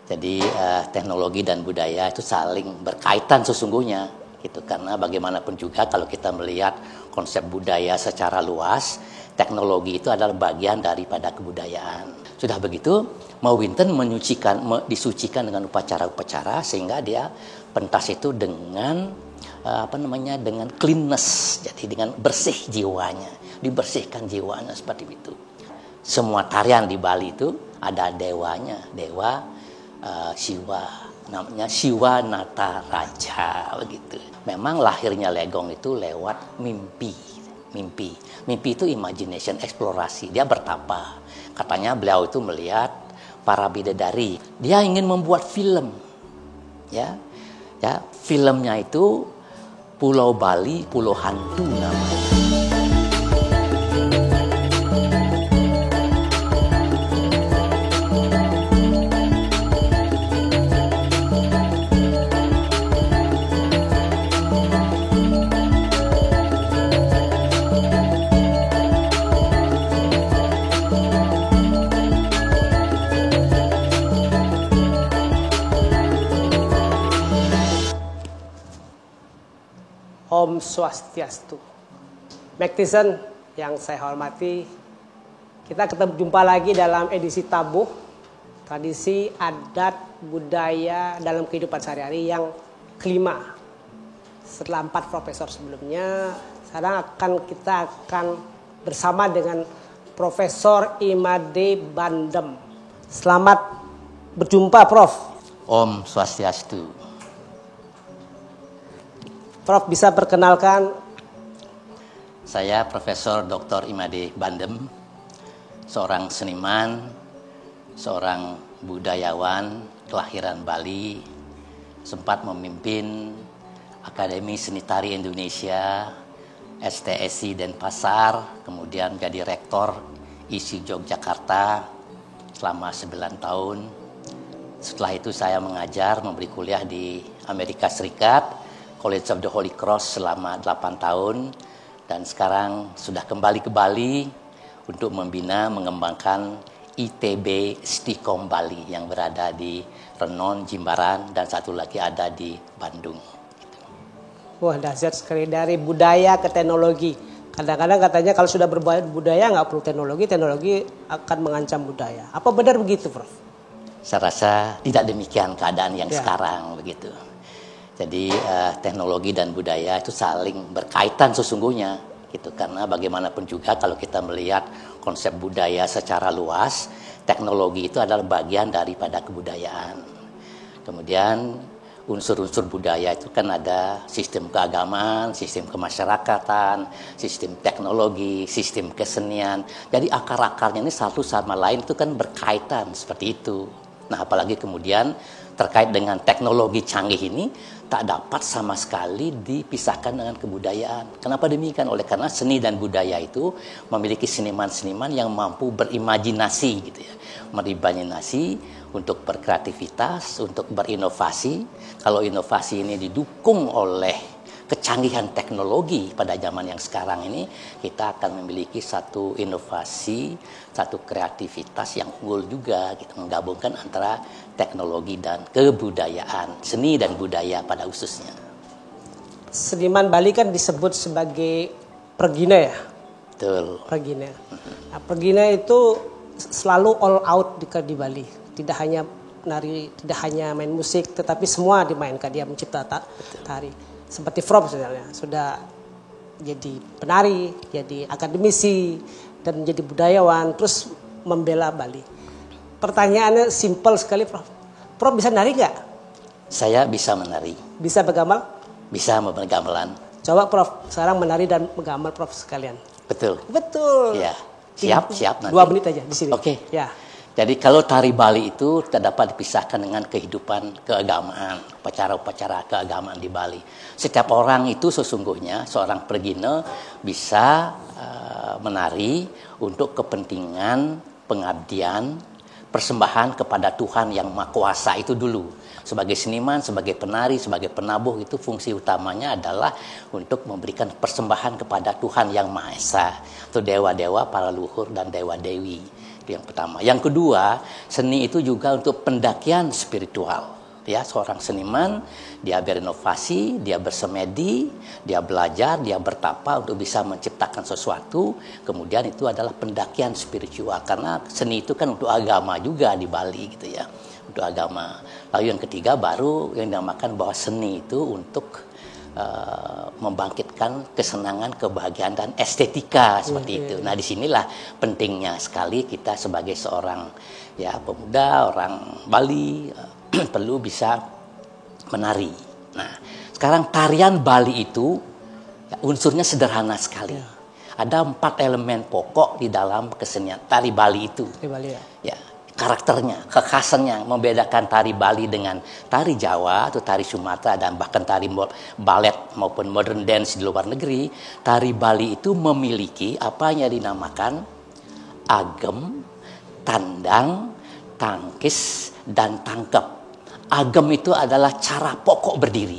Jadi teknologi dan budaya itu saling berkaitan sesungguhnya gitu, karena bagaimanapun juga kalau kita melihat konsep budaya secara luas, teknologi itu adalah bagian daripada kebudayaan. Sudah begitu, Mawinten disucikan dengan upacara-upacara sehingga dia pentas itu dengan dengan cleanness, jadi dengan bersih jiwanya, dibersihkan jiwanya seperti itu. Semua tarian di Bali itu ada dewanya, dewa Siwa, namanya Siwa Nataraja begitu. Memang lahirnya Legong itu lewat mimpi. Mimpi itu imagination, eksplorasi. Dia bertapa. Katanya beliau itu melihat para bidadari. Dia ingin membuat film. Ya, filmnya itu Pulau Bali, Pulau Hantu namanya. Om Swastiastu. Netizen yang saya hormati, kita jumpa lagi dalam edisi Tabuh, tradisi adat budaya dalam kehidupan sehari-hari yang kelima. Setelah 4 profesor sebelumnya, sekarang kita akan bersama dengan Profesor Imade Bandem. Selamat berjumpa, Prof. Om Swastiastu. Prof, bisa perkenalkan? Saya Profesor Dr. Imade Bandem, seorang seniman, seorang budayawan kelahiran Bali, sempat memimpin Akademi Seni Tari Indonesia, STSI Denpasar, kemudian jadi rektor ISI Yogyakarta selama 9 tahun. Setelah itu saya mengajar, memberi kuliah di Amerika Serikat, College of the Holy Cross selama 8 tahun, dan sekarang sudah kembali ke Bali untuk membina, mengembangkan ITB Stikom Bali yang berada di Renon, Jimbaran, dan satu lagi ada di Bandung. Wah, dahsyat sekali, dari budaya ke teknologi. Kadang-kadang katanya kalau sudah berbudaya nggak perlu teknologi, teknologi akan mengancam budaya. Apa benar begitu, Prof? Saya rasa tidak demikian keadaan yang sekarang begitu. Jadi teknologi dan budaya itu saling berkaitan sesungguhnya gitu, karena bagaimanapun juga kalau kita melihat konsep budaya secara luas, teknologi itu adalah bagian daripada kebudayaan. Kemudian unsur-unsur budaya itu kan ada sistem keagamaan, sistem kemasyarakatan, sistem teknologi, sistem kesenian. Jadi akar-akarnya ini satu sama lain itu kan berkaitan seperti itu. Nah, apalagi kemudian terkait dengan teknologi canggih ini tak dapat sama sekali dipisahkan dengan kebudayaan. Kenapa demikian? Oleh karena seni dan budaya itu memiliki seniman-seniman yang mampu berimajinasi gitu ya. Berimajinasi untuk berkreativitas, untuk berinovasi. Kalau inovasi ini didukung oleh kecanggihan teknologi pada zaman yang sekarang ini, kita akan memiliki satu inovasi, satu kreativitas yang unggul juga, kita menggabungkan antara teknologi dan kebudayaan, seni dan budaya pada khususnya. Seniman Bali kan disebut sebagai pergina ya? Betul. Pergina. Nah, pergina itu selalu all out di Bali. Tidak hanya nari, tidak hanya main musik, tetapi semua dimainkan, dia mencipta tari. Seperti Prof misalnya, sudah jadi penari, jadi akademisi, dan menjadi budayawan, terus membela Bali. Pertanyaannya simpel sekali, Prof. Prof bisa nari nggak? Saya bisa menari. Bisa bergamal? Bisa bergamelan. Coba Prof, sekarang menari dan bergamal Prof sekalian. Betul. Betul. Ya, siap nanti. 2 menit aja di sini. Oke. Ya. Jadi kalau tari Bali itu tidak dapat dipisahkan dengan kehidupan keagamaan, upacara-upacara keagamaan di Bali. Setiap orang itu sesungguhnya, seorang pergina bisa menari untuk kepentingan pengabdian, persembahan kepada Tuhan yang Maha Kuasa itu dulu. Sebagai seniman, sebagai penari, sebagai penabuh, itu fungsi utamanya adalah untuk memberikan persembahan kepada Tuhan yang Maha Esa, atau dewa-dewa, para luhur, dan dewa-dewi. Yang pertama. Yang kedua, seni itu juga untuk pendakian spiritual. Ya, seorang seniman, dia berinovasi, dia bersemedi, dia belajar, dia bertapa untuk bisa menciptakan sesuatu. Kemudian itu adalah pendakian spiritual, karena seni itu kan untuk agama juga di Bali gitu ya, untuk agama. Lalu yang ketiga baru yang dinamakan bahwa seni itu untuk membangkitkan kesenangan, kebahagiaan dan estetika seperti itu. Nah, disinilah pentingnya sekali kita sebagai seorang ya pemuda orang Bali perlu bisa menari. Nah, sekarang tarian Bali itu ya, unsurnya sederhana sekali. Ada 4 elemen pokok di dalam kesenian tari Bali itu. Di Bali ya. Ya, karakternya, kekhasannya membedakan tari Bali dengan tari Jawa atau tari Sumatera dan bahkan tari balet maupun modern dance di luar negeri. Tari Bali itu memiliki apa yang dinamakan agem, tandang, tangkis, dan tangkep. Agem itu adalah cara pokok berdiri.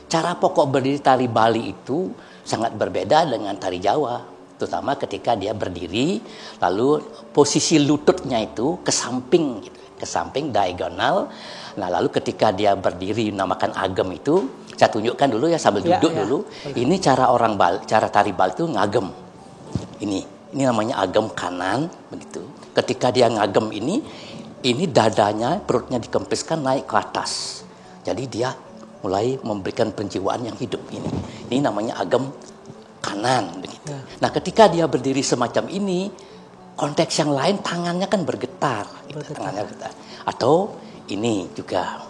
Cara pokok berdiri tari Bali itu sangat berbeda dengan tari Jawa. Terutama ketika dia berdiri, lalu posisi lututnya itu ke samping, gitu, ke samping diagonal. Nah, lalu ketika dia berdiri namakan agem itu, saya tunjukkan dulu ya sambil duduk dulu. Ini cara orang Bali, cara tari Bali itu ngagem. Ini namanya agem kanan, begitu. Ketika dia ngagem ini dadanya, perutnya dikempiskan naik ke atas. Jadi dia mulai memberikan penjiwaan yang hidup ini. Ini namanya agem kanan begitu. Nah, ketika dia berdiri semacam ini, konteks yang lain tangannya kan bergetar, gitu. Tangannya bergetar. Atau ini juga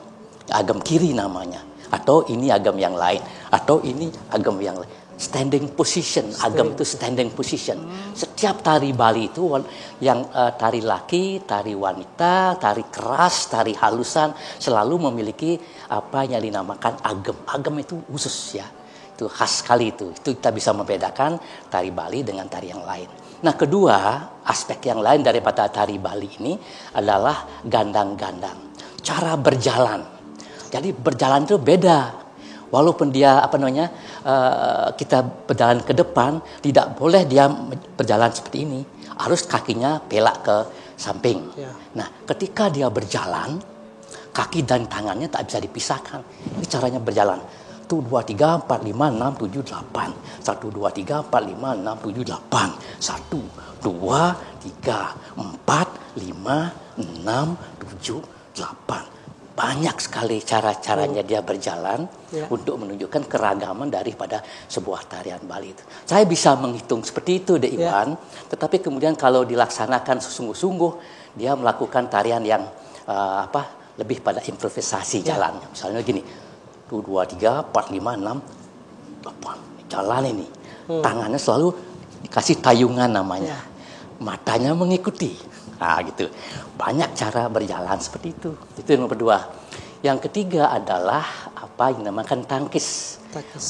agem kiri namanya, atau ini agem yang lain, atau ini agem yang lain. Standing position, agem itu standing position. Setiap tari Bali itu yang tari laki, tari wanita, tari keras, tari halusan selalu memiliki apa yang dinamakan agem. Agem itu khusus ya. Itu khas sekali itu kita bisa membedakan tari Bali dengan tari yang lain. Nah, kedua aspek yang lain daripada tari Bali ini adalah gandang-gandang, cara berjalan. Jadi berjalan itu beda. Walaupun dia kita berjalan ke depan, tidak boleh dia berjalan seperti ini, harus kakinya belak ke samping. Nah, ketika dia berjalan, kaki dan tangannya tak bisa dipisahkan. Ini caranya berjalan. 1, 2, 3, 4, 5, 6, 7, 8. 1, 2, 3, 4, 5, 6, 7, 8. 1, 2, 3, 4, 5, 6, 7, 8. Banyak sekali cara-caranya dia berjalan untuk menunjukkan keragaman daripada sebuah tarian Bali itu. Saya bisa menghitung seperti itu, Dek Iwan. Tetapi kemudian kalau dilaksanakan sesungguh-sungguh, dia melakukan tarian yang lebih pada improvisasi jalannya. Misalnya gini. 1, 2, 3, 4, 5, 6, 8. Jalan ini. Tangannya selalu dikasih tayungan namanya. Matanya mengikuti. Nah, gitu. Banyak cara berjalan seperti itu. Itu yang kedua. Yang ketiga adalah apa yang dinamakan tangkis.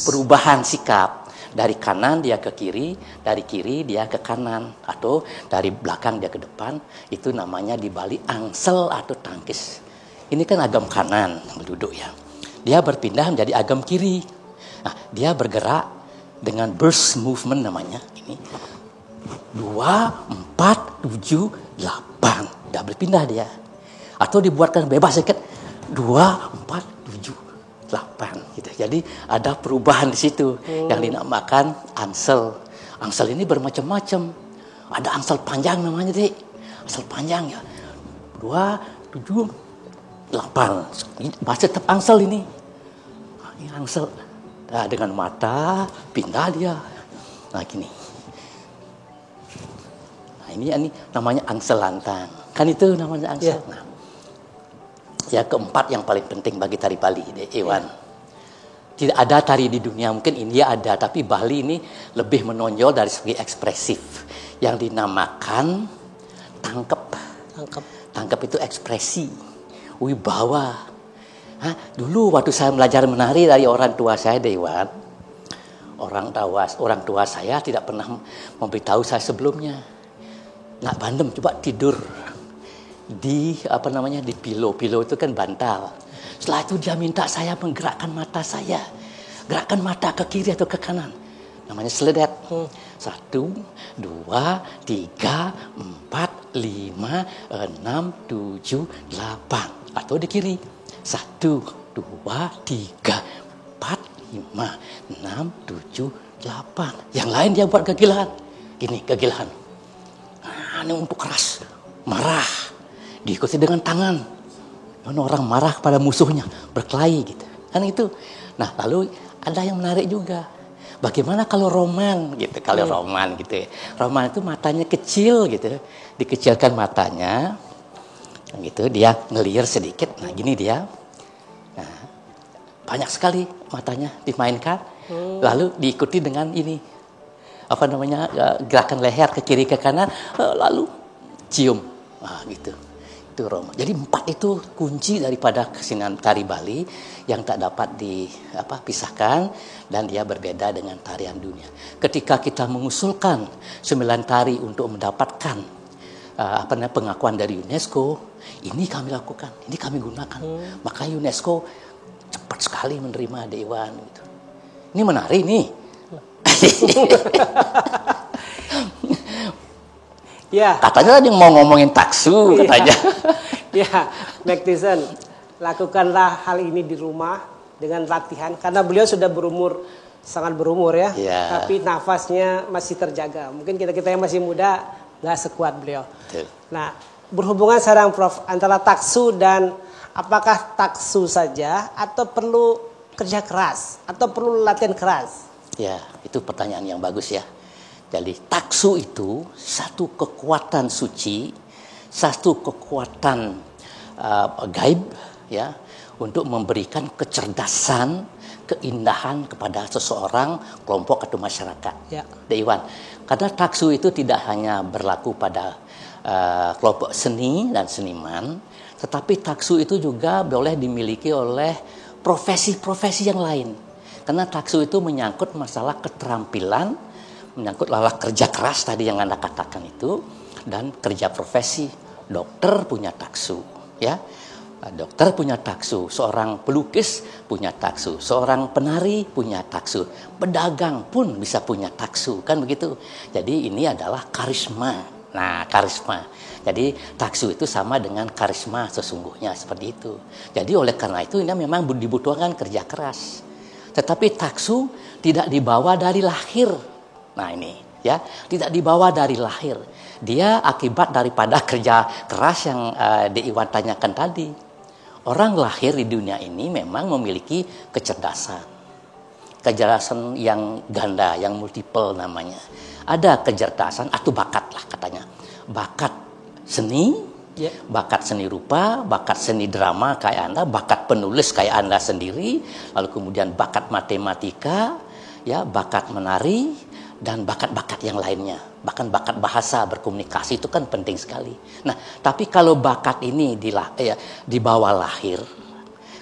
Perubahan sikap. Dari kanan dia ke kiri, dari kiri dia ke kanan. Atau dari belakang dia ke depan. Itu namanya di Bali angsel atau tangkis. Ini kan agam kanan duduk ya. Dia berpindah menjadi agam kiri. Nah, dia bergerak dengan burst movement namanya. Ini 2, 4, 7, 8. Dia berpindah dia. Atau dibuatkan bebas sedikit. 2, 4, 7, 8. Gitu. Jadi ada perubahan di situ yang dinamakan angsel. Angsel ini bermacam-macam. Ada angsel panjang namanya, Dek. Angsel panjang ya. 2, 7, 8. Masih tetap angsel ini. Ini angsel. Nah, dengan mata pindah dia. Nah, gini. Nah, ini namanya angsel lantang. Kan itu namanya angsel. Nah, ya keempat yang paling penting bagi tari Bali, Iwan. Tidak ada tari di dunia, mungkin India ada, tapi Bali ini lebih menonjol dari segi ekspresif. Yang dinamakan tangkep. Tangkep itu ekspresi, wibawa. Dulu waktu saya belajar menari dari orang tua saya, Dewan, orang tua saya tidak pernah memberitahu saya sebelumnya. Nak Bandem coba tidur di di pilo itu kan bantal. Setelah itu dia minta saya menggerakkan mata saya, gerakkan mata ke kiri atau ke kanan. namanya sledet. 1, 2, 3, 4, 5, 6, 7, 8. Atau di kiri. 1, 2, 3, 4, 5, 6, 7, 8. Yang lain dia buat kegilaan. Gini, kegilaan. Nah, ini untuk keras. Marah. Diikuti dengan tangan. Orang marah pada musuhnya. Berkelahi gitu. Kan itu. Nah, lalu ada yang menarik juga. Bagaimana kalau roman gitu? Kalau roman gitu ya. Roman itu matanya kecil gitu. Dikecilkan matanya. Gitu, dia ngelir sedikit. Nah, gini dia. Nah, banyak sekali matanya dimainkan. Lalu diikuti dengan ini. Apa namanya? Gerakan leher ke kiri ke kanan, lalu cium. Nah, gitu. Itu roman. Jadi 4 itu kunci daripada kesenian tari Bali yang tak dapat dipisahkan dan dia berbeda dengan tarian dunia. Ketika kita mengusulkan 9 tari untuk mendapatkan pengakuan dari UNESCO, ini kami lakukan, ini kami gunakan. Maka UNESCO cepat sekali menerima Dewan. Gitu. Ini menarik nih. Ya. Katanya tadi mau ngomongin taksu katanya. Ya, netizen, lakukanlah hal ini di rumah dengan latihan karena beliau sudah sangat berumur ya. Tapi nafasnya masih terjaga. Mungkin kita yang masih muda nggak sekuat beliau. Betul. Nah, berhubungan sekarang Prof antara taksu dan apakah taksu saja atau perlu kerja keras atau perlu latihan keras? Ya, itu pertanyaan yang bagus ya. Jadi taksu itu satu kekuatan suci, satu kekuatan gaib ya untuk memberikan kecerdasan, keindahan kepada seseorang, kelompok atau masyarakat. Ya. Dewan. Karena taksu itu tidak hanya berlaku pada kelompok seni dan seniman, tetapi taksu itu juga boleh dimiliki oleh profesi-profesi yang lain. Karena taksu itu menyangkut masalah keterampilan, menyangkut masalah kerja keras tadi yang Anda katakan itu, dan kerja profesi. Dokter punya taksu, ya. Dokter punya taksu, seorang pelukis punya taksu, seorang penari punya taksu, pedagang pun bisa punya taksu, kan begitu. Jadi ini adalah karisma. Nah, karisma. Jadi taksu itu sama dengan karisma sesungguhnya seperti itu. Jadi oleh karena itu ini memang dibutuhkan kerja keras. Tetapi taksu tidak dibawa dari lahir. Nah ini ya, tidak dibawa dari lahir. Dia akibat daripada kerja keras yang Iwan tanyakan tadi. Orang lahir di dunia ini memang memiliki kecerdasan. Kecerdasan yang ganda, yang multiple namanya. Ada kecerdasan atau bakat lah katanya. Bakat seni, bakat seni rupa, bakat seni drama kayak Anda, bakat penulis kayak Anda sendiri, lalu kemudian bakat matematika, ya, bakat menari, dan bakat-bakat yang lainnya. Bahkan bakat bahasa, berkomunikasi itu kan penting sekali. Nah, tapi kalau bakat ini dibawa lahir,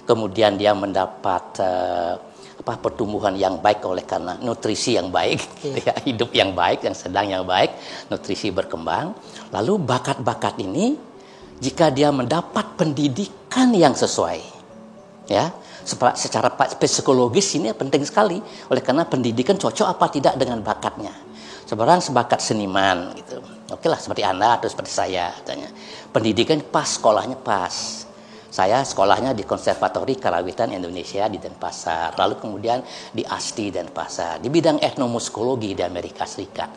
kemudian dia mendapat pertumbuhan yang baik oleh karena nutrisi yang baik, ya, hidup yang baik, yang sedang yang baik, nutrisi berkembang. Lalu bakat-bakat ini, jika dia mendapat pendidikan yang sesuai, ya, secara psikologis ini penting sekali. Oleh karena pendidikan cocok apa tidak dengan bakatnya. Sebarang sebakat seniman gitu. Oke lah seperti Anda atau seperti saya katanya. Pendidikan pas, sekolahnya pas. Saya sekolahnya di Konservatori Karawitan Indonesia di Denpasar. Lalu kemudian di ASTI Denpasar. Di bidang etnomusikologi di Amerika Serikat.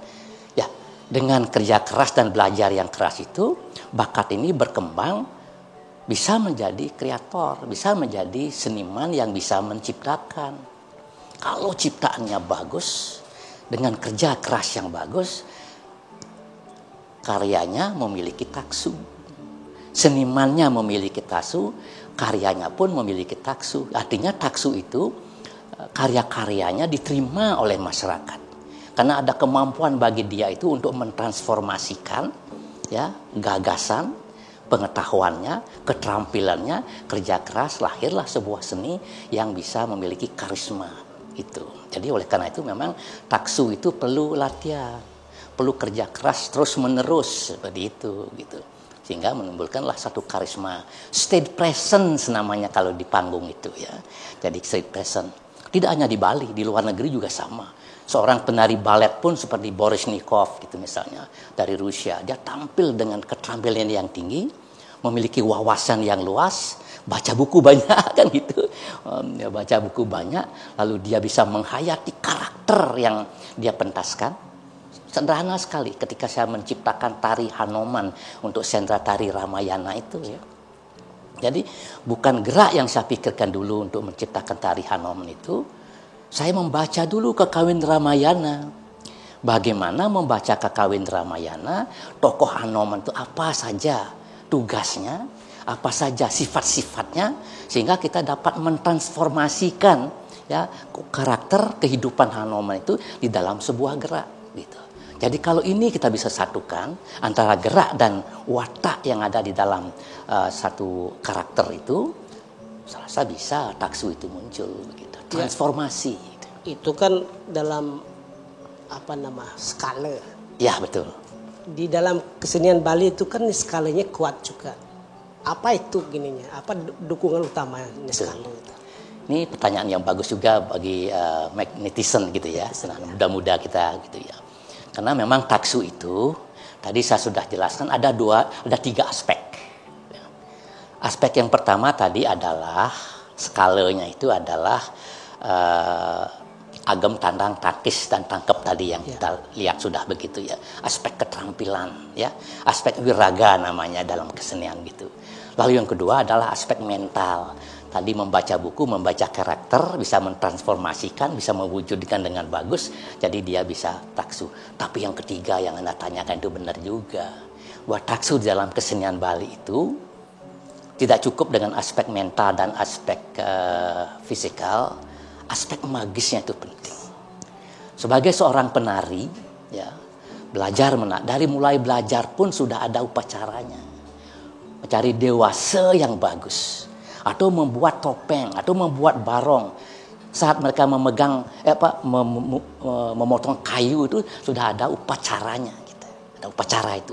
Ya, dengan kerja keras dan belajar yang keras itu, bakat ini berkembang, bisa menjadi kreator, bisa menjadi seniman yang bisa menciptakan. Kalau ciptaannya bagus, dengan kerja keras yang bagus, karyanya memiliki taksu. Senimannya memiliki taksu, karyanya pun memiliki taksu. Artinya taksu itu karya-karyanya diterima oleh masyarakat. Karena ada kemampuan bagi dia itu untuk mentransformasikan ya, gagasan, pengetahuannya, keterampilannya, kerja keras, lahirlah sebuah seni yang bisa memiliki karisma itu. Jadi oleh karena itu memang taksu itu perlu latihan, perlu kerja keras terus menerus seperti itu gitu. Sehingga menimbulkanlah satu karisma, stage presence namanya kalau di panggung itu ya. Jadi stage presence. Tidak hanya di Bali, di luar negeri juga sama. Seorang penari balet pun seperti Baryshnikov gitu misalnya dari Rusia, dia tampil dengan keterampilan yang tinggi, memiliki wawasan yang luas, baca buku banyak kan gitu. Dia baca buku banyak, lalu dia bisa menghayati karakter yang dia pentaskan. Sederhana sekali ketika saya menciptakan tari Hanoman untuk sentra tari Ramayana itu ya. Jadi bukan gerak yang saya pikirkan dulu untuk menciptakan tari Hanoman itu. Saya membaca dulu Kekawin Ramayana. Bagaimana membaca Kekawin Ramayana, tokoh Hanoman itu apa saja tugasnya, apa saja sifat-sifatnya, sehingga kita dapat mentransformasikan ya karakter kehidupan Hanoman itu di dalam sebuah gerak gitu. Jadi kalau ini kita bisa satukan antara gerak dan watak yang ada di dalam satu karakter itu, saya rasa bisa taksu itu muncul begitu. Transformasi. Itu kan dalam skala. Ya betul. Di dalam kesenian Bali itu kan skalanya kuat juga. Apa itu gininya? Apa dukungan utamanya skala itu? Ini pertanyaan yang bagus juga bagi netizen gitu ya, muda-muda kita gitu ya. Karena memang taksu itu tadi saya sudah jelaskan ada 3 aspek. Aspek yang pertama tadi adalah skalanya itu adalah agam, tandang, takis dan tangkep tadi yang kita lihat sudah begitu ya. Aspek keterampilan ya, aspek wiraga namanya dalam kesenian gitu. Lalu yang kedua adalah aspek mental. Tadi membaca buku, membaca karakter, bisa mentransformasikan, bisa mewujudkan dengan bagus, jadi dia bisa taksu. Tapi yang ketiga yang Anda tanyakan itu benar juga. Bahwa taksu dalam kesenian Bali itu tidak cukup dengan aspek mental dan aspek fisikal, aspek magisnya itu penting. Sebagai seorang penari, ya, dari mulai belajar pun sudah ada upacaranya. Mencari dewasa yang bagus. Atau membuat topeng, atau membuat barong. Saat mereka memotong kayu itu sudah ada upacaranya. Gitu. Ada upacara itu.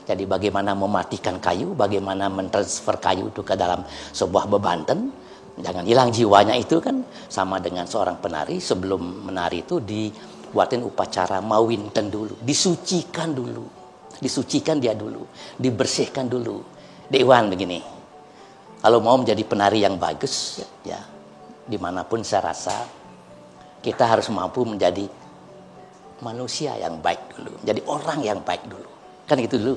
Jadi bagaimana mematikan kayu, bagaimana mentransfer kayu itu ke dalam sebuah bebanten. Jangan hilang jiwanya itu kan. Sama dengan seorang penari, sebelum menari itu dibuatin upacara mawinten dulu. Disucikan dulu. Disucikan dia dulu. Dibersihkan dulu. Dewan begini. Kalau mau menjadi penari yang bagus, ya, dimanapun saya rasa kita harus mampu menjadi manusia yang baik dulu, jadi orang yang baik dulu, kan itu dulu,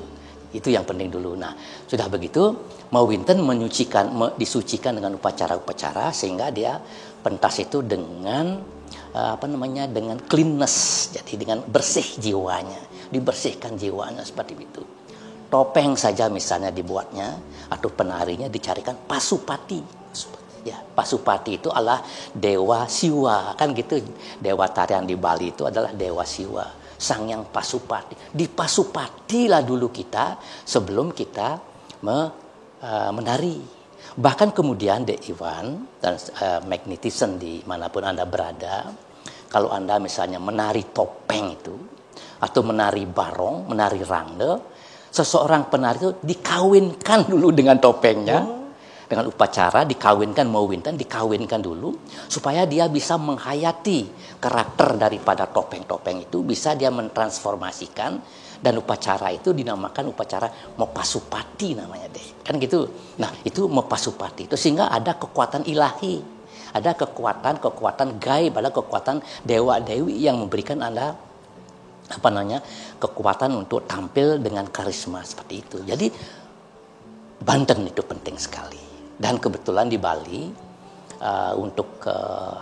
itu yang penting dulu. Nah, sudah begitu, mawinten disucikan dengan upacara-upacara sehingga dia pentas itu dengan dengan cleanness, jadi dengan bersih jiwanya, dibersihkan jiwanya seperti itu. Topeng saja misalnya dibuatnya atau penarinya dicarikan pasupati. Ya, pasupati itu adalah dewa Siwa, kan gitu. Dewa tarian di Bali itu adalah dewa Siwa, sang yang pasupati. Dipasupatilah dulu kita sebelum kita menari. Bahkan kemudian Dek Iwan dan magnetizen di manapun Anda berada, kalau Anda misalnya menari topeng itu atau menari barong, menari rangde, seseorang penari itu dikawinkan dulu dengan topengnya, dengan upacara dikawinkan, mawinten dikawinkan dulu, supaya dia bisa menghayati karakter daripada topeng-topeng itu, bisa dia mentransformasikan, dan upacara itu dinamakan upacara Mopasupati namanya deh, kan gitu. Nah itu Mopasupati itu sehingga ada kekuatan ilahi, ada kekuatan gaib, ada kekuatan dewa-dewi yang memberikan Anda kekuatan untuk tampil dengan karisma seperti itu. Jadi Banten itu penting sekali. Dan kebetulan di Bali untuk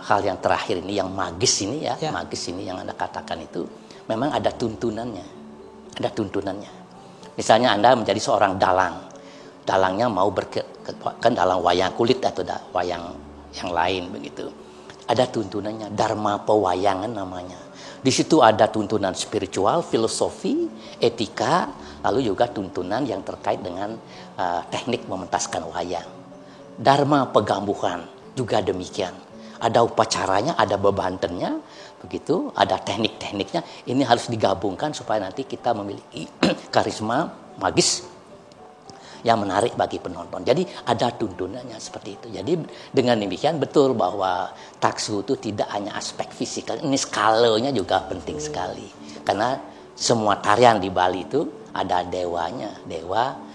hal yang terakhir ini, yang magis ini ya, magis ini yang Anda katakan itu memang ada tuntunannya. Ada tuntunannya. Misalnya Anda menjadi seorang dalang. Dalangnya mau kan dalang wayang kulit atau wayang yang lain begitu. Ada tuntunannya, dharma pewayangan namanya. Di situ ada tuntunan spiritual, filosofi, etika, lalu juga tuntunan yang terkait dengan teknik mementaskan wayang. Dharma pegambuhan juga demikian. Ada upacaranya, ada bebantennya, begitu, ada teknik-tekniknya. Ini harus digabungkan supaya nanti kita memiliki karisma magis yang menarik bagi penonton. Jadi ada tuntunannya seperti itu. Jadi dengan demikian betul bahwa taksu itu tidak hanya aspek fisikal, ini skalanya juga penting sekali. Karena semua tarian di Bali itu ada dewanya, dewa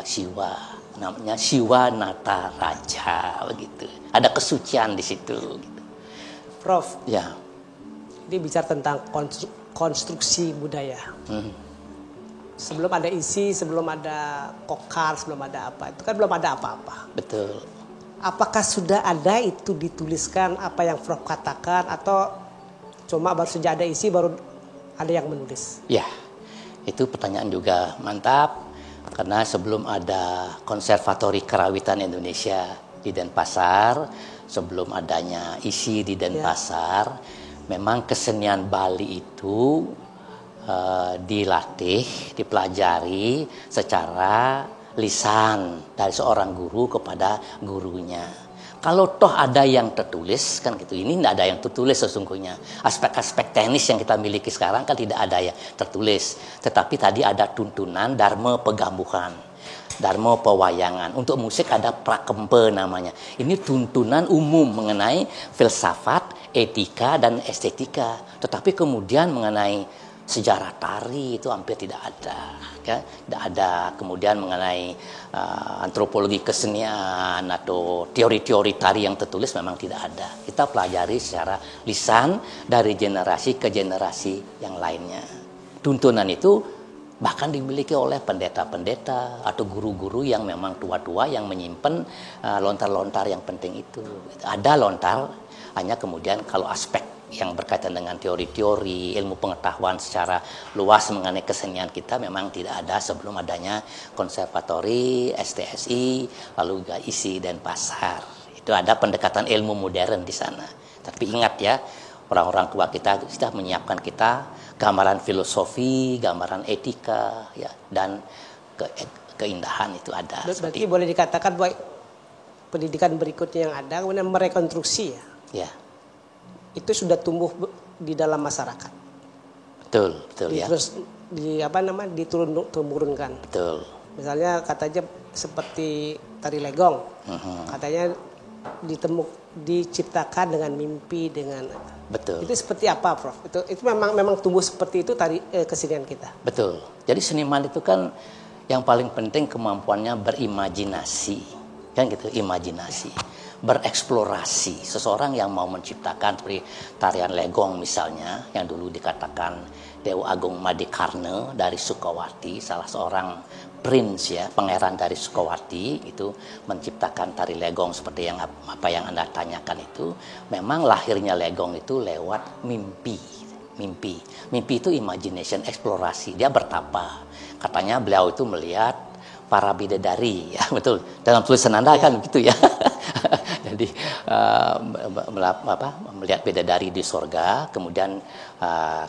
Siwa, namanya Siwa Nataraja begitu. Ada kesucian di situ. Gitu. Prof. Ya. Ini bicara tentang konstruksi budaya. Sebelum ada isi, sebelum ada kokar, sebelum ada apa, itu kan belum ada apa-apa. Betul. Apakah sudah ada itu dituliskan apa yang Prof katakan atau cuma baru saja ada isi baru ada yang menulis? Ya, itu pertanyaan juga mantap karena sebelum ada Konservatori Karawitan Indonesia di Denpasar, sebelum adanya isi di Denpasar, memang kesenian Bali itu dilatih, dipelajari secara lisan dari seorang guru kepada gurunya. Kalau toh ada yang tertulis kan gitu, ini tidak ada yang tertulis sesungguhnya. Aspek-aspek teknis yang kita miliki sekarang kan tidak ada yang tertulis. Tetapi tadi ada tuntunan dharma pegambuhan, dharma pewayangan. Untuk musik ada prakempe namanya. Ini tuntunan umum mengenai filsafat, etika dan estetika. Tetapi kemudian mengenai sejarah tari itu hampir tidak ada, ya. Tidak ada. Kemudian mengenai antropologi kesenian atau teori-teori tari yang tertulis memang tidak ada. Kita pelajari secara lisan dari generasi ke generasi yang lainnya. Tuntunan itu bahkan dimiliki oleh pendeta-pendeta atau guru-guru yang memang tua-tua yang menyimpan lontar-lontar yang penting itu. Ada lontar, hanya kemudian kalau aspek yang berkaitan dengan teori-teori, ilmu pengetahuan secara luas mengenai kesenian kita memang tidak ada sebelum adanya Konservatori, STSI, lalu juga ISI Denpasar. Itu ada pendekatan ilmu modern di sana. Tapi ingat ya, orang-orang tua kita sudah menyiapkan kita gambaran filosofi, gambaran etika, ya, dan keindahan itu ada. Berarti boleh dikatakan bahwa pendidikan berikutnya yang ada kemudian merekonstruksi ya. Itu sudah tumbuh di dalam masyarakat. Betul ya. Terus diturunkan. Betul. Misalnya katanya seperti tari legong, katanya diciptakan dengan mimpi dengan. Betul. Itu seperti apa, Prof? Itu memang tumbuh seperti itu tari kesenian kita. Betul. Jadi seniman itu kan yang paling penting kemampuannya berimajinasi, kan gitu, imajinasi. Bereksplorasi. Seseorang yang mau menciptakan seperti tarian legong misalnya yang dulu dikatakan Dewa Agung Madikarna dari Sukawati, salah seorang prince ya, pangeran dari Sukawati itu menciptakan tari legong seperti yang apa yang Anda tanyakan itu. Memang lahirnya legong itu lewat mimpi itu imagination, eksplorasi. Dia bertapa, katanya beliau itu melihat para bidadari ya, betul, dalam tulisan Anda kan begitu ya. Jadi melihat bidadari di sorga, kemudian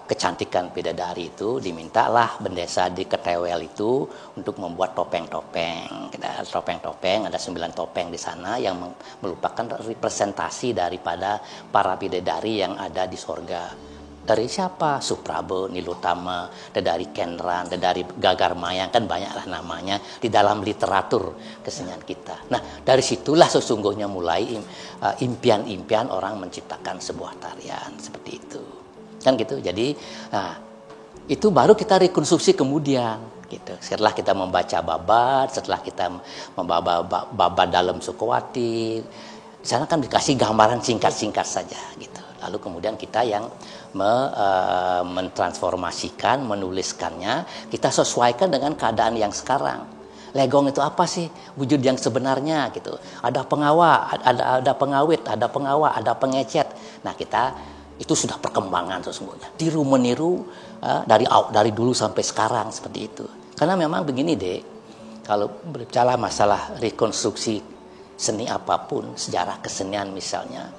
kecantikan bidadari itu dimintalah bendesa di Ketewel itu untuk membuat topeng-topeng. Ada 9 topeng di sana yang merupakan representasi daripada para bidadari yang ada di sorga. Dari siapa? Suprabo, Nilutama, dari Kenran, dari Gagar Mayang, kan banyaklah namanya di dalam literatur kesenian kita. Nah, dari situlah sesungguhnya mulai impian-impian orang menciptakan sebuah tarian seperti itu. Kan gitu. Jadi, itu baru kita rekonstruksi kemudian. Gitu. Setelah kita membaca babat, setelah kita membaca babat dalam Sukawati, di sana kan dikasih gambaran singkat-singkat saja gitu. Lalu kemudian kita yang mentransformasikan, menuliskannya, kita sesuaikan dengan keadaan yang sekarang. Legong itu apa sih wujud yang sebenarnya gitu? Ada pengawal, ada pengawit, ada pengawal, ada pengecet. Nah, kita itu sudah perkembangan sesungguhnya. Tiru meniru dari dulu sampai sekarang seperti itu. Karena memang begini deh, kalau berbicara masalah rekonstruksi seni apapun, sejarah kesenian misalnya,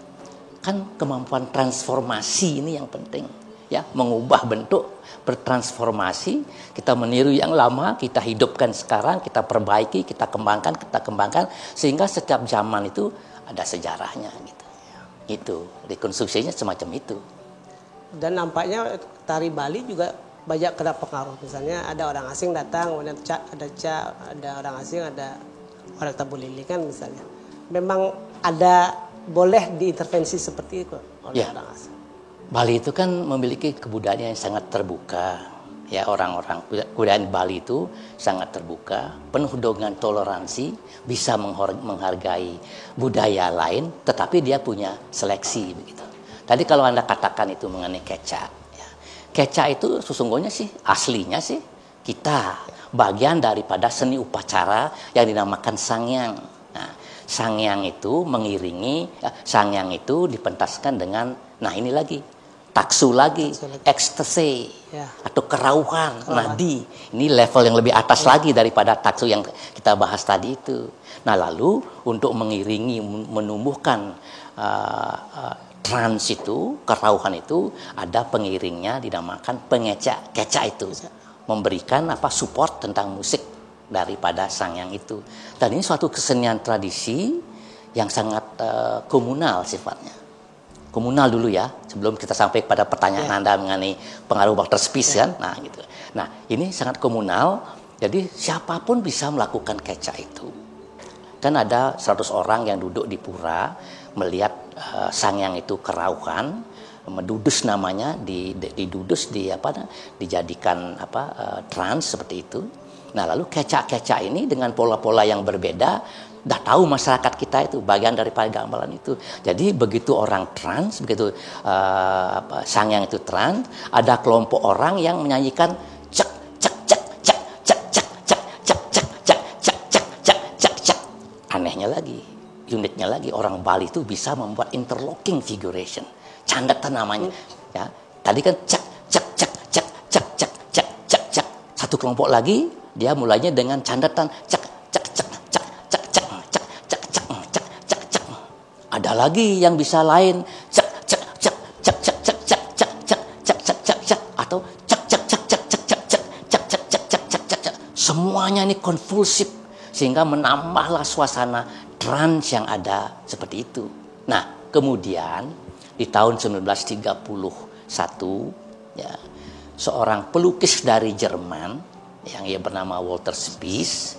kan kemampuan transformasi ini yang penting ya, mengubah bentuk, bertransformasi, kita meniru yang lama, kita hidupkan sekarang, kita perbaiki, kita kembangkan sehingga setiap zaman itu ada sejarahnya gitu. Itu rekonstruksinya semacam itu. Dan nampaknya tari Bali juga banyak kena pengaruh. Misalnya ada orang asing datang, kemudian ada orang asing, ada orang tabulili kan misalnya. Memang ada boleh diintervensi seperti itu oleh orang asing. Bali itu kan memiliki kebudayaan yang sangat terbuka. Ya, orang-orang kebudayaan Bali itu sangat terbuka, penuh dengan toleransi, bisa menghargai budaya lain, tetapi dia punya seleksi begitu. Tadi kalau Anda katakan itu mengenai kecak, ya. Kecak itu sesungguhnya sih aslinya sih kita bagian daripada seni upacara yang dinamakan sangyang. Nah, sangyang itu mengiringi, sangyang itu dipentaskan dengan, nah ini lagi, taksu lagi, ekstasi, atau kerauhan, nadi. Ini level yang lebih atas lagi daripada taksu yang kita bahas tadi itu. Nah, lalu untuk mengiringi, menumbuhkan trans itu, kerauhan itu, ada pengiringnya dinamakan pengecak. Kecak itu memberikan support tentang musik daripada sangyang itu. Dan ini suatu kesenian tradisi yang sangat komunal sifatnya. Komunal dulu ya, sebelum kita sampai pada pertanyaan Anda mengenai pengaruh Walter Spies kan. Nah, gitu. Nah, ini sangat komunal, jadi siapapun bisa melakukan kecak itu. Kan ada 100 orang yang duduk di pura melihat sangyang itu kerauhan, medudus namanya, didudus dijadikan trans seperti itu. Nah, lalu kecak-kecak ini dengan pola-pola yang berbeda. Dah tahu masyarakat kita itu bagian daripada gamelan itu. Jadi begitu orang trans, begitu sangyang itu trans, ada kelompok orang yang menyanyikan cek cek cek cek cek cek cek cek cek cek cek cek cek cek cek. Anehnya lagi, uniknya lagi, orang Bali itu bisa membuat interlocking figuration, candatan namanya. Ya, tadi kan cek cek cek cek cek cek cek cek cek. Satu kelompok lagi dia mulainya dengan candatan cek. Ada lagi yang bisa lain cek cek cek cek cek cek cek cek cek cek cek cek cek atau cek cek cek cek cek cek cek cek cek cek cek cek cek cek. Semuanya ini konvulsif sehingga menambahlah suasana trans yang ada seperti itu. Nah, kemudian di tahun 1931 ya, seorang pelukis dari Jerman yang ia bernama Walter Spies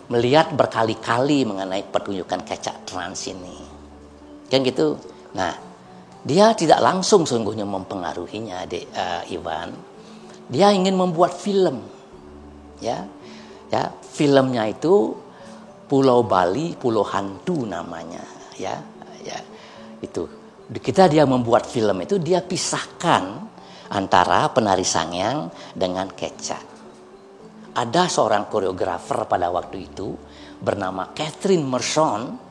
melihat berkali-kali mengenai pertunjukan kecak trans ini. Kan gitu. Nah, dia tidak langsung sungguhnya mempengaruhinya, Iwan. Dia ingin membuat film. Ya. Ya, filmnya itu Pulau Bali, Pulau Hantu namanya, ya. Ya. Itu. Kita dia membuat film itu dia pisahkan antara penari sangyang dengan kecak. Ada seorang koreografer pada waktu itu bernama Catherine Merson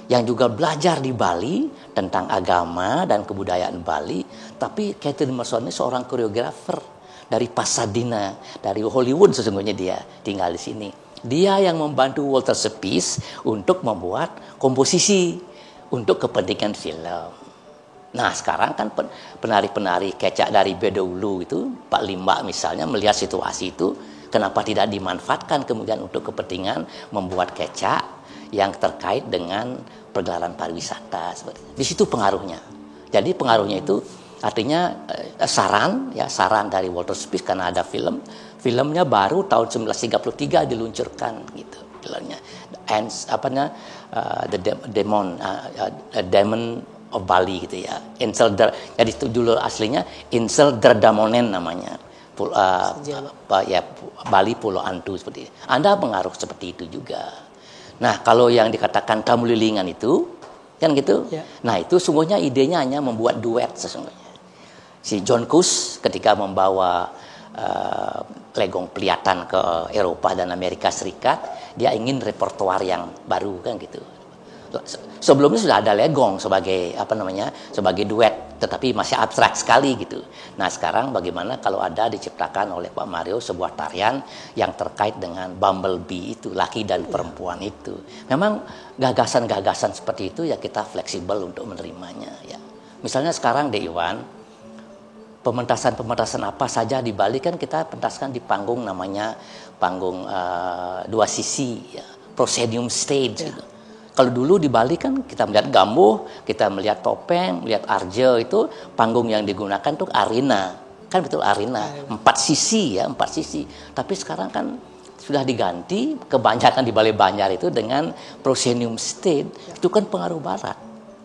yang juga belajar di Bali tentang agama dan kebudayaan Bali. Tapi Catherine Merson ini seorang koreografer dari Pasadena, dari Hollywood sesungguhnya dia tinggal di sini. Dia yang membantu Walter Spies untuk membuat komposisi untuk kepentingan film. Nah, sekarang kan penari-penari kecak dari Bedoulu itu, Pak Limba misalnya melihat situasi itu, kenapa tidak dimanfaatkan kemudian untuk kepentingan membuat kecak yang terkait dengan pergelaran pariwisata seperti itu. Di situ pengaruhnya. Jadi pengaruhnya itu artinya saran dari Walter Spies karena ada filmnya baru tahun 1933 diluncurkan gitu filmnya. Demon of Bali gitu ya. Jadi itu judul aslinya Insel der Damonen namanya. Bali Pulau Hantu seperti itu. Anda pengaruh seperti itu juga. Nah, kalau yang dikatakan tamu lilingan itu, kan gitu. Ya. Nah, itu sungguhnya idenya hanya membuat duet sesungguhnya. Si John Kuss ketika membawa Legong Pelihatan ke Eropa dan Amerika Serikat, dia ingin repertoar yang baru kan gitu. Sebelumnya sudah ada Legong sebagai sebagai duet, tetapi masih abstrak sekali gitu. Nah, sekarang bagaimana kalau ada diciptakan oleh Pak Mario sebuah tarian yang terkait dengan Bumblebee itu, laki dan perempuan itu. Memang gagasan-gagasan seperti itu ya kita fleksibel untuk menerimanya ya. Misalnya sekarang Iwan, pementasan apa saja di Bali kan kita pentaskan di panggung namanya panggung dua sisi ya, proscenium stage gitu. Kalau dulu di Bali kan kita melihat gambuh, kita melihat topeng, melihat arjo itu panggung yang digunakan untuk arena. Kan betul arena, 4 sisi ya, 4 sisi. Tapi sekarang kan sudah diganti kebanyakan di Balai Banjar itu dengan proscenium stage. Itu kan pengaruh barat.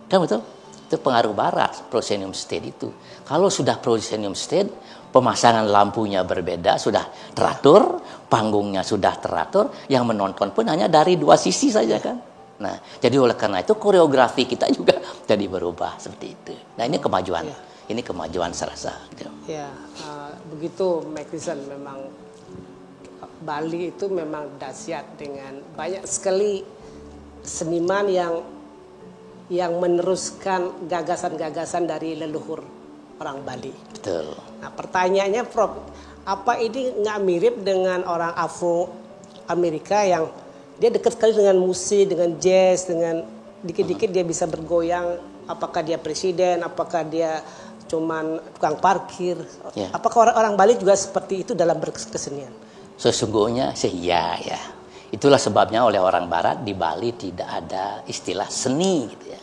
Kan betul? Itu pengaruh barat proscenium stage itu. Kalau sudah proscenium stage, pemasangan lampunya berbeda, sudah teratur, panggungnya sudah teratur, yang menonton pun hanya dari 2 sisi saja kan. Nah, jadi oleh karena itu koreografi kita juga jadi berubah seperti itu. Nah, ini kemajuan. Ini kemajuan saya rasa. Gitu. Ya, begitu Mac memang Bali itu memang dahsyat dengan banyak sekali seniman yang meneruskan gagasan-gagasan dari leluhur orang Bali. Betul. Nah, pertanyaannya Prof, apa ini nggak mirip dengan orang Afro Amerika yang dia dekat sekali dengan musik, dengan jazz, dengan dikit-dikit dia bisa bergoyang. Apakah dia presiden, apakah dia cuman tukang parkir? Apakah orang Bali juga seperti itu dalam berkesenian? Sesungguhnya iya ya. Itulah sebabnya oleh orang Barat di Bali tidak ada istilah seni gitu ya.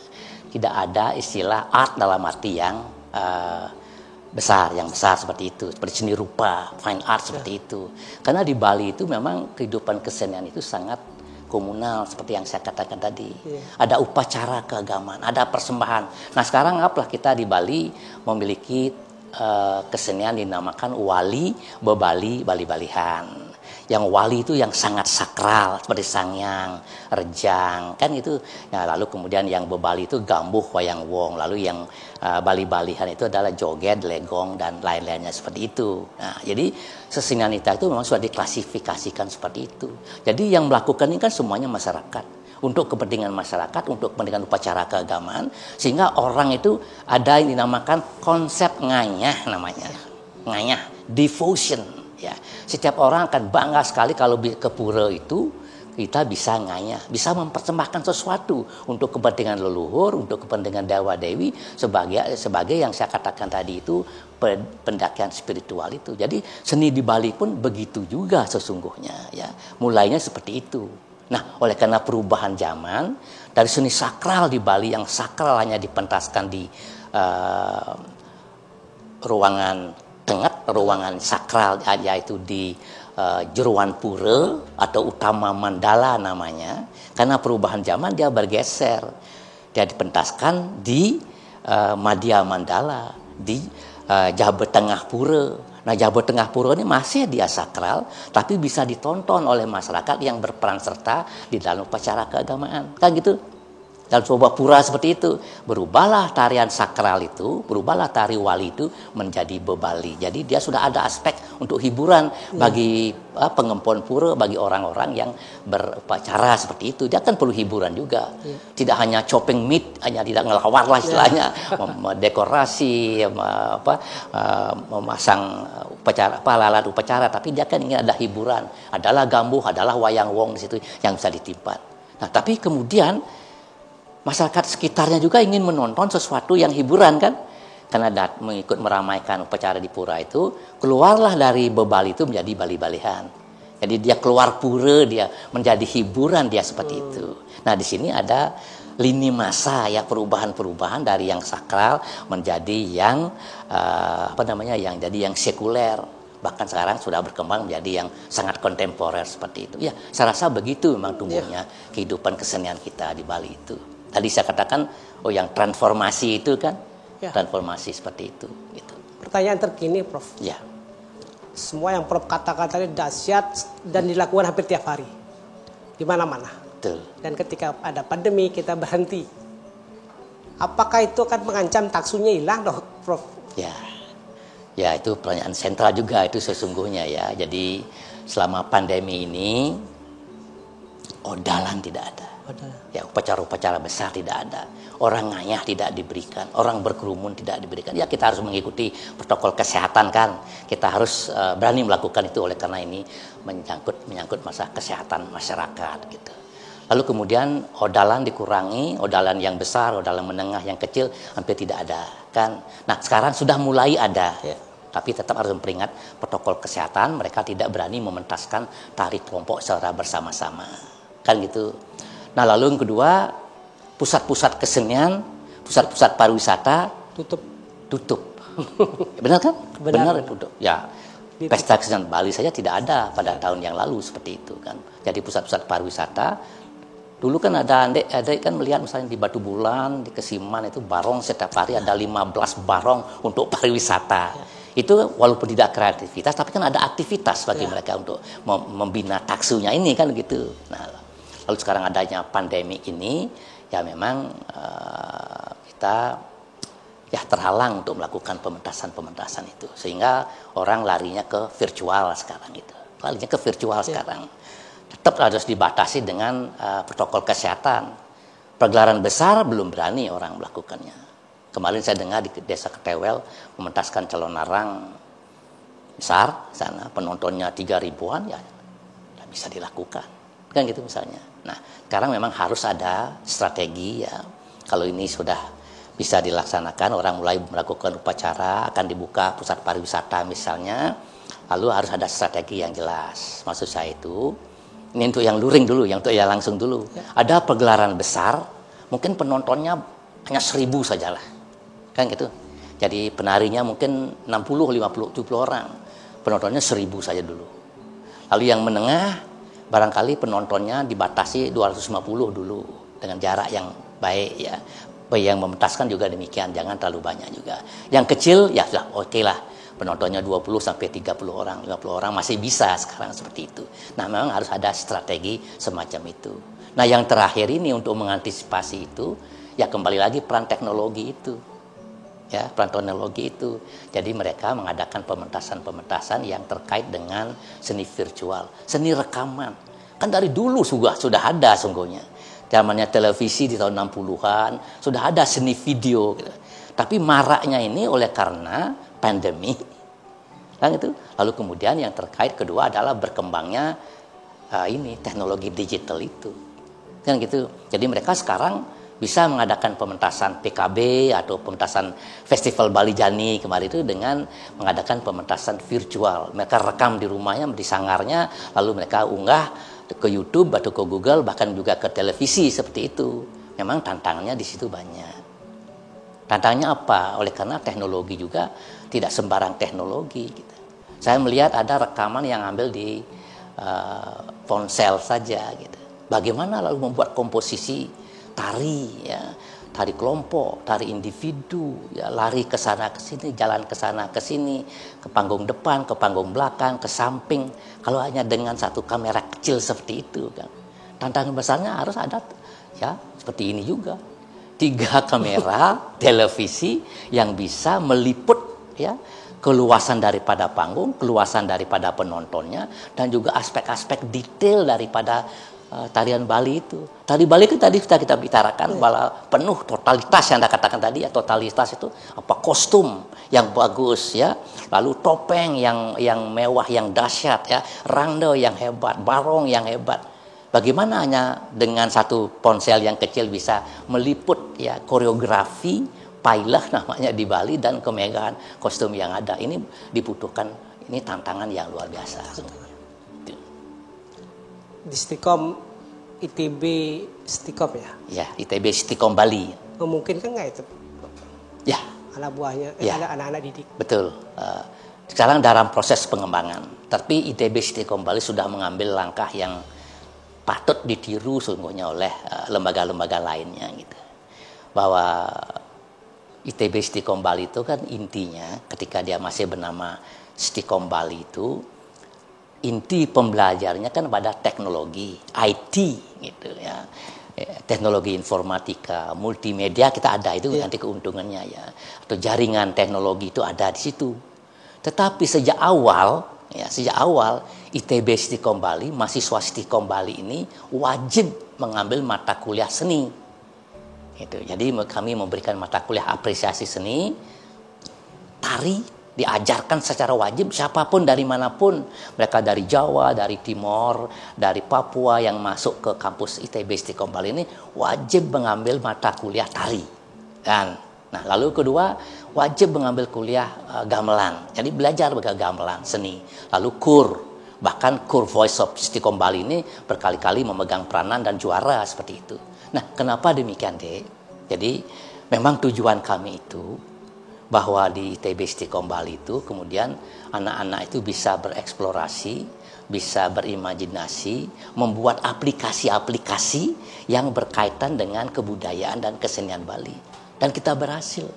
Tidak ada istilah art dalam arti yang besar seperti itu, seperti seni rupa, fine art seperti itu. Karena di Bali itu memang kehidupan kesenian itu sangat komunal seperti yang saya katakan tadi. Ada upacara keagamaan, ada persembahan. Nah, sekarang apalah kita di Bali memiliki kesenian dinamakan wali, bebali, bali-balihan. Yang wali itu yang sangat sakral seperti sangyang, rejang, kan itu. Nah, lalu kemudian yang bebali itu gambuh, wayang wong. Lalu yang bali-balihan itu adalah joget, legong dan lain-lainnya seperti itu. Nah, jadi kesenian itu memang sudah diklasifikasikan seperti itu. Jadi yang melakukan ini kan semuanya masyarakat. Untuk kepentingan masyarakat, untuk kepentingan upacara keagamaan, sehingga orang itu ada yang dinamakan konsep nganyah namanya. Nganyah, devotion. Ya, setiap orang akan bangga sekali kalau ke pura itu kita bisa nganyah, bisa mempersembahkan sesuatu untuk kepentingan leluhur, untuk kepentingan dewa dewi sebagai yang saya katakan tadi itu pendakian spiritual itu. Jadi seni di Bali pun begitu juga sesungguhnya ya. Mulainya seperti itu. Nah, oleh karena perubahan zaman dari seni sakral di Bali yang sakral hanya dipentaskan di ruangan tengah, ruangan sakral yaitu di Jeruan Pura atau Utama Mandala namanya. Karena perubahan zaman dia bergeser, dia dipentaskan di Madya Mandala, di Jabat Tengah Pura. Nah, Jabat Tengah Pura ini masih dia sakral, tapi bisa ditonton oleh masyarakat yang berperan serta di dalam upacara keagamaan, kan gitu. Dalam sebuah pura seperti itu, berubahlah tarian sakral itu, berubahlah tari wali itu menjadi bebali. Jadi dia sudah ada aspek untuk hiburan bagi pengempon pura, bagi orang-orang yang berupacara seperti itu. Dia kan perlu hiburan juga. Tidak hanya chopping meat, hanya tidak ngelawar lah istilahnya, dekorasi, memasang upacara, alat upacara, tapi dia kan ingin ada hiburan. Adalah gambuh, adalah wayang wong di situ yang bisa ditimpan. Nah, tapi kemudian masyarakat sekitarnya juga ingin menonton sesuatu yang hiburan kan, karena mengikut meramaikan upacara di pura itu, keluarlah dari bebali itu menjadi bali-balihan. Jadi dia keluar pura, dia menjadi hiburan dia seperti itu. Nah, di sini ada lini masa ya, perubahan-perubahan dari yang sakral menjadi yang yang jadi yang sekuler. Bahkan sekarang sudah berkembang menjadi yang sangat kontemporer seperti itu. Ya, saya rasa begitu memang tumbuhnya kehidupan kesenian kita di Bali itu. Tadi saya katakan, yang transformasi itu kan, transformasi seperti itu. Gitu. Pertanyaan terkini, Prof. Ya. Semua yang Prof katakan tadi dahsyat dan dilakukan hampir tiap hari, di mana-mana. Betul. Dan ketika ada pandemi kita berhenti. Apakah itu akan mengancam taksunya hilang, Prof? Ya, itu pertanyaan sentral juga itu sesungguhnya ya. Jadi selama pandemi ini odalan tidak ada. Ya, upacara-upacara besar tidak ada. Orang ngayah tidak diberikan, orang berkerumun tidak diberikan. Ya, kita harus mengikuti protokol kesehatan kan. Kita harus berani melakukan itu oleh karena ini menyangkut masalah kesehatan masyarakat gitu. Lalu kemudian odalan dikurangi, odalan yang besar, odalan menengah, yang kecil hampir tidak ada kan. Nah, sekarang sudah mulai ada. Ya. Tapi tetap harus memperingat protokol kesehatan. Mereka tidak berani mementaskan tari kelompok secara bersama-sama. Kan gitu. Nah, lalu yang kedua, pusat-pusat kesenian, pusat-pusat pariwisata tutup. Benar kan? Benar. Untuk ya pesta kesenian Bali saja tidak ada pada tahun yang lalu seperti itu kan. Jadi pusat-pusat pariwisata dulu kan ada kan melihat misalnya di Batu Bulan, di Kesiman itu barong setiap hari ada 15 barong untuk pariwisata. Itu walaupun tidak kreativitas tapi kan ada aktivitas bagi mereka untuk membina taksunya ini kan gitu. Nah, lalu sekarang adanya pandemi ini ya memang kita ya terhalang untuk melakukan pementasan itu sehingga orang larinya ke virtual sekarang itu. Larinya ke virtual sekarang. Tetap harus dibatasi dengan protokol kesehatan. Pergelaran besar belum berani orang melakukannya. Kemarin saya dengar di Desa Ketewel mementaskan calon narang besar sana, penontonnya 3.000-an ya bisa dilakukan. Kan gitu misalnya. Nah, sekarang memang harus ada strategi ya. Kalau ini sudah bisa dilaksanakan, orang mulai melakukan upacara, akan dibuka pusat pariwisata misalnya, lalu harus ada strategi yang jelas. Maksud saya itu ini untuk yang luring dulu, yang untuk yang langsung dulu. Ada pergelaran besar, mungkin penontonnya hanya 1.000 sajalah. Kan gitu. Jadi penarinya mungkin 60, 50, 70 orang. Penontonnya 1.000 saja dulu. Lalu yang menengah, barangkali penontonnya dibatasi 250 dulu. Dengan jarak yang baik ya. Yang mementaskan juga demikian, jangan terlalu banyak juga. Yang kecil, ya sudah oke lah. Penontonnya 20 sampai 30 orang, 50 orang masih bisa sekarang seperti itu. Nah, memang harus ada strategi semacam itu. Nah, yang terakhir ini untuk mengantisipasi itu, ya kembali lagi peran teknologi itu. Ya, peran teknologi itu. Jadi mereka mengadakan pementasan-pementasan yang terkait dengan seni virtual, seni rekaman. Kan dari dulu sudah ada sungguhnya. Zamannya televisi di tahun 60-an, sudah ada seni video gitu. Tapi maraknya ini oleh karena pandemi kan itu. Lalu kemudian yang terkait kedua adalah berkembangnya ini teknologi digital itu kan gitu. Jadi mereka sekarang bisa mengadakan pementasan PKB atau pementasan Festival Bali Jani kemarin itu dengan mengadakan pementasan virtual. Mereka rekam di rumahnya, di sangarnya, lalu mereka unggah ke YouTube atau ke Google, bahkan juga ke televisi seperti itu. Memang tantangannya di situ banyak. Tantangannya apa? Oleh karena teknologi juga tidak sembarang teknologi gitu. Saya melihat ada rekaman yang ambil di ponsel saja gitu. Bagaimana lalu membuat komposisi tari ya, tari kelompok, tari individu, ya lari ke sana ke sini, jalan ke sana ke sini, ke panggung depan, ke panggung belakang, ke samping. Kalau hanya dengan satu kamera kecil seperti itu kan. Tantangan besarnya harus ada ya seperti ini juga. 3 kamera televisi yang bisa meliput ya keluasan daripada panggung, keluasan daripada penontonnya, dan juga aspek-aspek detail daripada tarian Bali itu. Tari Bali itu tadi sudah kita bicarakan bahwa penuh totalitas yang Anda katakan tadi ya, totalitas itu apa kostum yang bagus ya, lalu topeng yang mewah yang dahsyat ya, rangda yang hebat, barong yang hebat. Bagaimana hanya dengan satu ponsel yang kecil bisa meliput ya koreografi pailah namanya di Bali dan kemegahan kostum yang ada. Ini dibutuhkan, ini tantangan yang luar biasa. Di Stikom ITB Stikom ya? Ya, ITB Stikom Bali. Memungkinkan nggak itu? Ya. Anak buahnya, ya. ada anak-anak didik. Betul. Sekarang dalam proses pengembangan. Tapi ITB Stikom Bali sudah mengambil langkah yang patut ditiru sungguhnya oleh lembaga-lembaga lainnya gitu. Bahwa ITB Stikom Bali itu kan intinya ketika dia masih bernama Stikom Bali itu inti pembelajarnya kan pada teknologi IT gitu ya. Teknologi informatika, multimedia kita ada itu nanti keuntungannya ya. Atau jaringan teknologi itu ada di situ. Tetapi sejak awal ITB Stikom Bali, mahasiswa Stikom Bali ini wajib mengambil mata kuliah seni. Gitu. Jadi kami memberikan mata kuliah apresiasi seni, tari diajarkan secara wajib siapapun dari manapun, mereka dari Jawa, dari Timor, dari Papua yang masuk ke kampus ITB Stikom Bali ini wajib mengambil mata kuliah tari. Dan nah lalu kedua wajib mengambil kuliah gamelan. Jadi belajar gamelan seni. Lalu bahkan kur Voice of Stikom Bali ini berkali-kali memegang peranan dan juara seperti itu. Nah, kenapa demikian, Dek? Jadi memang tujuan kami itu bahwa di ITB Istiqomah Bali itu kemudian anak-anak itu bisa bereksplorasi, bisa berimajinasi, membuat aplikasi-aplikasi yang berkaitan dengan kebudayaan dan kesenian Bali. Dan kita berhasil.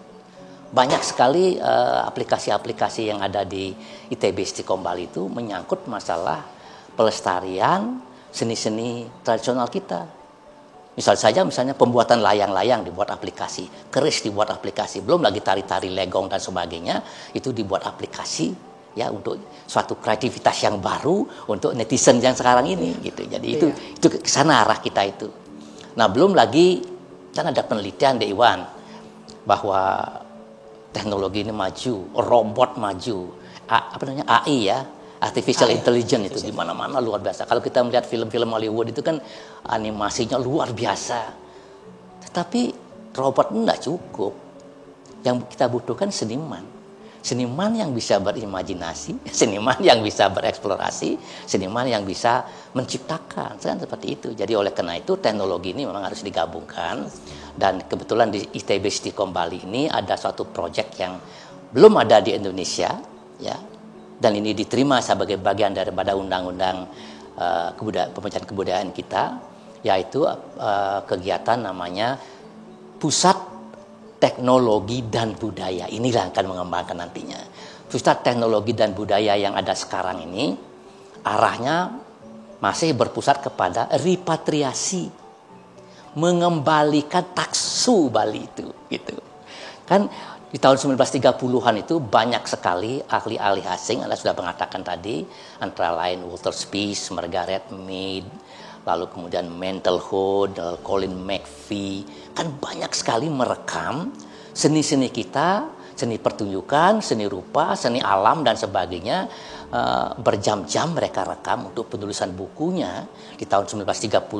Banyak sekali aplikasi-aplikasi yang ada di ITB Istiqomah Bali itu menyangkut masalah pelestarian seni-seni tradisional kita. Misalnya pembuatan layang-layang dibuat aplikasi, keris dibuat aplikasi, belum lagi tari-tari legong dan sebagainya, itu dibuat aplikasi ya untuk suatu kreativitas yang baru untuk netizen yang sekarang ini gitu. Jadi itu ke sana arah kita itu. Nah, belum lagi kan ada penelitian di Iwan bahwa teknologi ini maju, robot maju, AI ya. Artificial Intelligence itu di mana-mana luar biasa. Kalau kita melihat film-film Hollywood itu kan animasinya luar biasa. Tetapi robot enggak cukup. Yang kita butuhkan seniman. Seniman yang bisa berimajinasi, seniman yang bisa bereksplorasi, seniman yang bisa menciptakan. Kan seperti itu. Jadi oleh karena itu teknologi ini memang harus digabungkan. Dan kebetulan di ITB Istiqomah Bali ini ada suatu proyek yang belum ada di Indonesia, ya. Dan ini diterima sebagai bagian daripada undang-undang pembinaan kebudayaan kita, yaitu kegiatan namanya Pusat Teknologi dan Budaya. Inilah akan mengembangkan nantinya. Pusat Teknologi dan Budaya yang ada sekarang ini arahnya masih berpusat kepada repatriasi, mengembalikan taksu Bali itu, gitu. Kan di tahun 1930-an itu banyak sekali ahli-ahli asing, Anda sudah mengatakan tadi, antara lain Walter Spies, Margaret Mead, lalu kemudian Mental Hood, Colin McVie, kan banyak sekali merekam seni-seni kita, seni pertunjukan, seni rupa, seni alam dan sebagainya, berjam-jam mereka rekam untuk penulisan bukunya di tahun 1931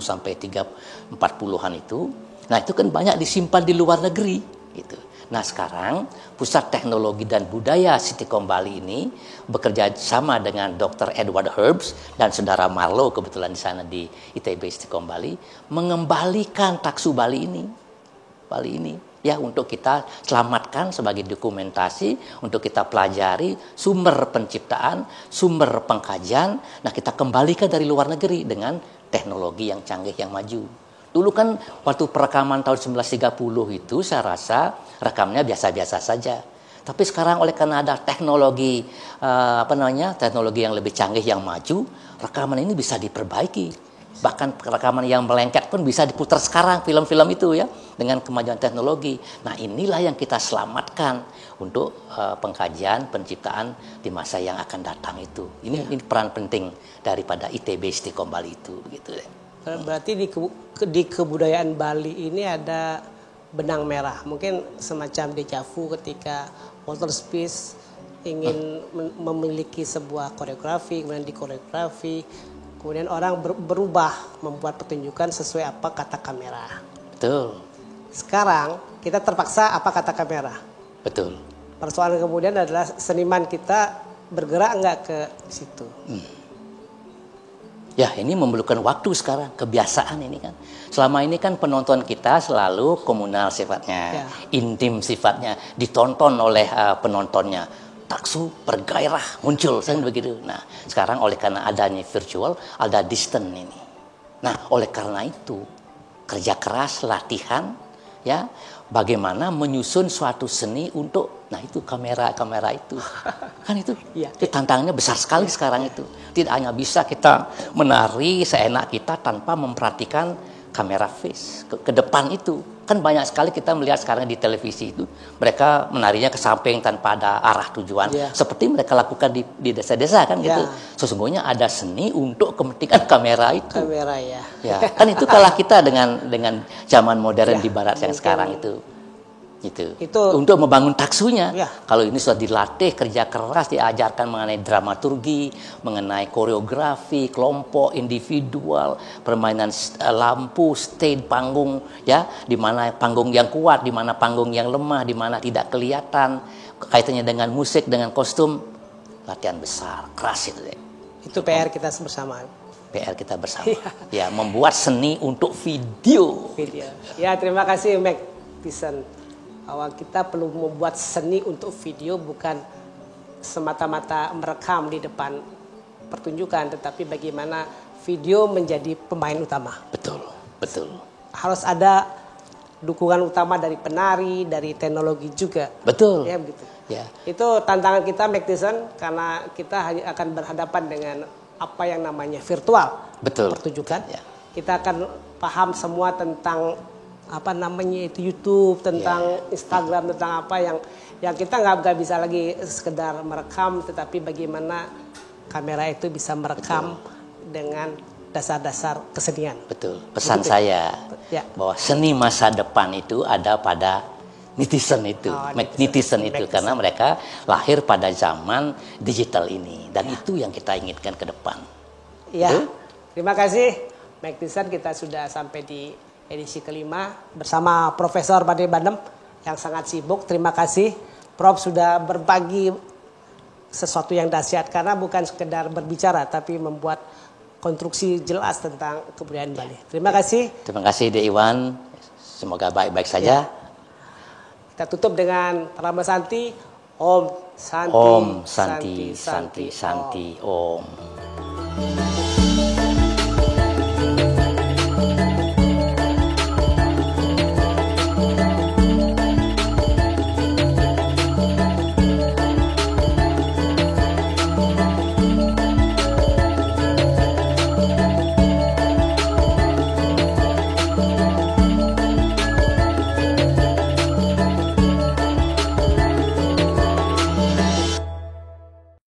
sampai 40-an itu. Nah, itu kan banyak disimpan di luar negeri gitu. Nah, sekarang Pusat Teknologi dan Budaya Istiqomah Bali ini bekerja sama dengan Dr. Edward Herbs dan saudara Marlo kebetulan di sana di ITB Istiqomah Bali mengembalikan taksu Bali ini ya untuk kita selamatkan sebagai dokumentasi, untuk kita pelajari sumber penciptaan, sumber pengkajian. Nah, kita kembalikan dari luar negeri dengan teknologi yang canggih yang maju. Dulu kan waktu perekaman tahun 1930 itu saya rasa rekamnya biasa-biasa saja. Tapi sekarang oleh karena ada teknologi teknologi yang lebih canggih yang maju, rekaman ini bisa diperbaiki. Bahkan rekaman yang melengket pun bisa diputar sekarang film-film itu ya dengan kemajuan teknologi. Nah, inilah yang kita selamatkan untuk pengkajian, penciptaan di masa yang akan datang itu. Ini peran penting daripada ITB Istiqomah Bali itu begitu deh. Berarti di kebudayaan Bali ini ada benang merah. Mungkin semacam deja vu ketika Walter Spies ingin memiliki sebuah koreografi, kemudian dikoreografi, kemudian orang berubah membuat pertunjukan sesuai apa kata kamera. Betul. Sekarang kita terpaksa apa kata kamera. Betul. Persoalan kemudian adalah seniman kita bergerak enggak ke situ. Ya, ini memerlukan waktu sekarang, kebiasaan ini kan. Selama ini kan penonton kita selalu komunal sifatnya, intim sifatnya, ditonton oleh penontonnya. Taksu bergairah muncul, kan begitu. Nah, sekarang oleh karena adanya virtual, ada distance ini. Nah, oleh karena itu, kerja keras, latihan, ya, bagaimana menyusun suatu seni untuk, nah itu kamera itu, kan itu tantangannya besar sekali sekarang itu. Tidak hanya bisa kita menari seenak kita tanpa memperhatikan kamera face ke depan itu. Kan banyak sekali kita melihat sekarang di televisi itu mereka menarinya ke samping tanpa ada arah tujuan, seperti mereka lakukan di desa-desa kan gitu. Sesungguhnya ada seni untuk kepentingan kamera itu. Kamera ya. Kan itu kalah kita dengan zaman modern di barat yang sekarang itu. Itu untuk membangun taksunya. Kalau ini sudah dilatih kerja keras, diajarkan mengenai dramaturgi, mengenai koreografi, kelompok, individual, permainan lampu, stage, panggung, ya, di mana panggung yang kuat, di mana panggung yang lemah, di mana tidak kelihatan, kaitannya dengan musik, dengan kostum, latihan besar, keras itu deh. Itu PR kita bersama. PR kita bersama. Ya, membuat seni untuk video. Ya, terima kasih Mac Tyson. bahwa kita perlu membuat seni untuk video bukan semata-mata merekam di depan pertunjukan, tetapi bagaimana video menjadi pemain utama. Betul, betul. Harus ada dukungan utama dari penari, dari teknologi juga. Betul. Ya begitu. Ya. Itu tantangan kita Magtician karena kita hanya akan berhadapan dengan apa yang namanya virtual. Betul. Pertunjukan. Ya. Kita akan paham semua tentang apa namanya itu YouTube, tentang Instagram, tentang apa yang kita nggak bisa lagi sekedar merekam, tetapi bagaimana kamera itu bisa merekam dengan dasar-dasar kesenian. Betul. Pesan saya bahwa seni masa depan itu ada pada netizen itu, netizen itu, karena mereka lahir pada zaman digital ini, dan itu yang kita inginkan ke depan. Iya. Terima kasih, Magtician, kita sudah sampai di edisi kelima bersama Profesor Bade Bandem yang sangat sibuk. Terima kasih Prof sudah berbagi sesuatu yang dahsyat, karena bukan sekedar berbicara tapi membuat konstruksi jelas tentang kebudayaan Bali. Terima kasih. Terima kasih Dek Iwan. Semoga baik-baik saja. Kita tutup dengan Rama Santi. Om Santi. Om Santi, Santi, Santi, Om.